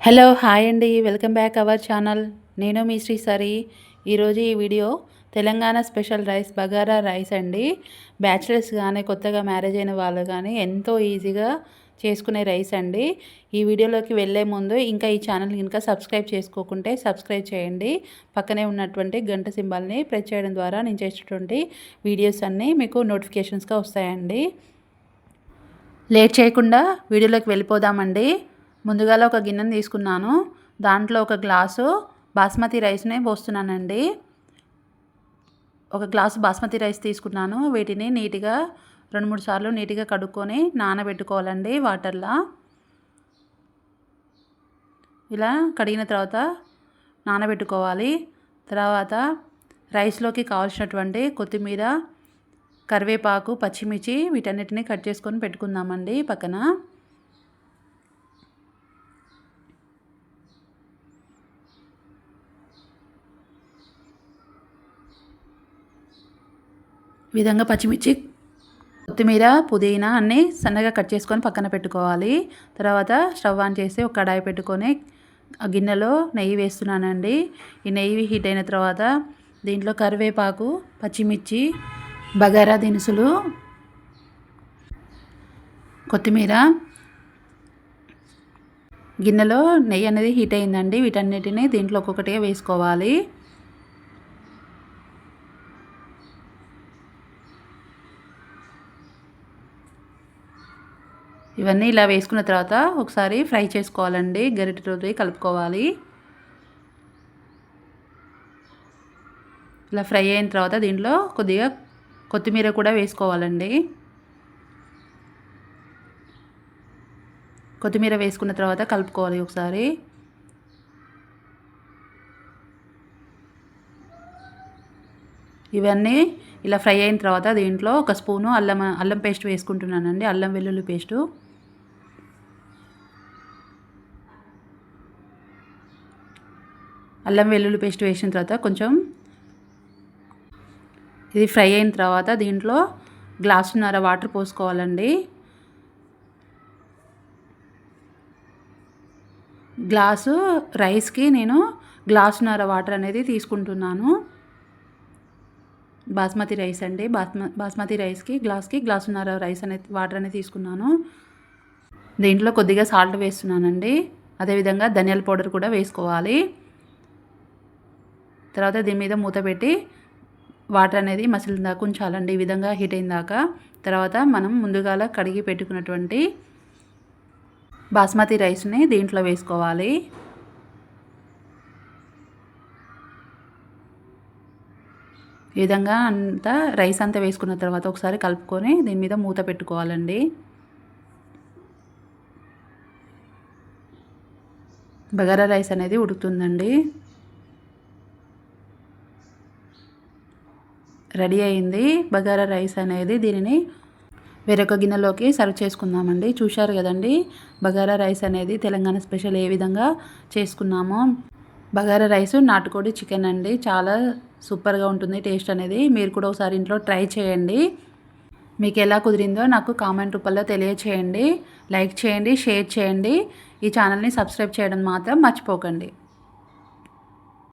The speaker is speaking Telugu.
హలో హాయ్ అండి, వెల్కమ్ బ్యాక్ అవర్ ఛానల్. నేను మీ శ్రీసారి. ఈరోజు ఈ video Telangana special rice bagara rice అండి. బ్యాచిలర్స్ కానీ కొత్తగా మ్యారేజ్ అయిన వాళ్ళు కానీ ఎంతో ఈజీగా చేసుకునే రైస్ అండి. ఈ వీడియోలోకి వెళ్ళే ముందు ఇంకా ఈ ఛానల్ ఇంకా సబ్స్క్రైబ్ చేసుకోకుంటే సబ్స్క్రైబ్ చేయండి. పక్కనే ఉన్నటువంటి గంట సింబల్ని ప్రెస్ చేయడం ద్వారా నేను చేసేటువంటి వీడియోస్ అన్నీ మీకు నోటిఫికేషన్స్గా వస్తాయండి. లేట్ చేయకుండా వీడియోలోకి వెళ్ళిపోదామండి. ముందుగా ఒక గిన్నెను తీసుకున్నాను. దాంట్లో ఒక గ్లాసు బాస్మతి రైస్ని పోస్తున్నానండి. ఒక గ్లాసు బాస్మతి రైస్ తీసుకున్నాను. వీటిని నీట్గా 2-3 సార్లు నీట్గా కడుక్కొని నానబెట్టుకోవాలండి వాటర్లో. ఇలా కడిగిన తర్వాత నానబెట్టుకోవాలి. తర్వాత రైస్లోకి కావాల్సినటువంటి కొత్తిమీర, కరివేపాకు, పచ్చిమిర్చి వీటన్నిటిని కట్ చేసుకొని పెట్టుకుందామండి పక్కన. విధంగా పచ్చిమిర్చి, కొత్తిమీర, పుదీనా అన్నీ సన్నగా కట్ చేసుకొని పక్కన పెట్టుకోవాలి. తర్వాత స్టవ్ ఆన్ చేసి ఒక కడాయి పెట్టుకొని ఆ గిన్నెలో నెయ్యి వేస్తున్నానండి. ఈ నెయ్యి హీట్ అయిన తర్వాత దీంట్లో కరివేపాకు, పచ్చిమిర్చి, బగారా దినుసులు, కొత్తిమీర, గిన్నెలో నెయ్యి అనేది హీట్ అయిందండి. వీటన్నిటిని దీంట్లో ఒక్కొక్కటిగా వేసుకోవాలి. ఇవన్నీ ఇలా వేసుకున్న తర్వాత ఒకసారి ఫ్రై చేసుకోవాలండి. గరిటెతోటి కలుపుకోవాలి. ఇలా ఫ్రై అయిన తర్వాత దీంట్లో కొద్దిగా కొత్తిమీర కూడా వేసుకోవాలండి. కొత్తిమీర వేసుకున్న తర్వాత కలుపుకోవాలి ఒకసారి. ఇవన్నీ ఇలా ఫ్రై అయిన తర్వాత దీంట్లో ఒక స్పూను అల్లం పేస్ట్ వేసుకుంటున్నానండి. అల్లం వెల్లుల్లి పేస్టు. అల్లం వెల్లుల్లి పేస్ట్ వేసిన తర్వాత కొంచెం ఇది ఫ్రై అయిన తర్వాత దీంట్లో గ్లాసున్నర వాటర్ పోసుకోవాలండి. గ్లాసు రైస్కి నేను గ్లాసున్నర వాటర్ అనేది తీసుకుంటున్నాను. బాస్మతి రైస్ అండి. బాస్మతి రైస్కి గ్లాసున్నర రైస్ అనేది వాటర్ అనేది తీసుకున్నాను. దీంట్లో కొద్దిగా సాల్ట్ వేస్తున్నానండి. అదేవిధంగా ధనియాల పౌడర్ కూడా వేసుకోవాలి. తర్వాత దీని మీద మూత పెట్టి వాటర్ అనేది మసిలిన దాకా ఉంచాలండి. ఈ విధంగా హీట్ అయిన దాకా. తర్వాత మనం ముందుగా కడిగి పెట్టుకున్నటువంటి బాస్మతి రైస్ని దీంట్లో వేసుకోవాలి. ఈ విధంగా అంతా రైస్ అంతా వేసుకున్న తర్వాత ఒకసారి కలుపుకొని దీని మీద మూత పెట్టుకోవాలండి. బగారా రైస్ అనేది ఉడుకుతుందండి. రెడీ అయింది బగారా రైస్ అనేది. దీనిని వేరొక గిన్నెలోకి సర్వ్ చేసుకుందామండి. చూశారు కదండి బగారా రైస్ అనేది తెలంగాణ స్పెషల్ ఏ విధంగా చేసుకున్నామో. బగారా రైస్ నాటుకోడి చికెన్ అండి. చాలా సూపర్గా ఉంటుంది టేస్ట్ అనేది. మీరు కూడా ఒకసారి ఇంట్లో ట్రై చేయండి. మీకు ఎలా కుదిరిందో నాకు కామెంట్ రూపంలో తెలియచేయండి. లైక్ చేయండి, షేర్ చేయండి. ఈ ఛానల్ని సబ్స్క్రైబ్ చేయడం మాత్రం మర్చిపోకండి.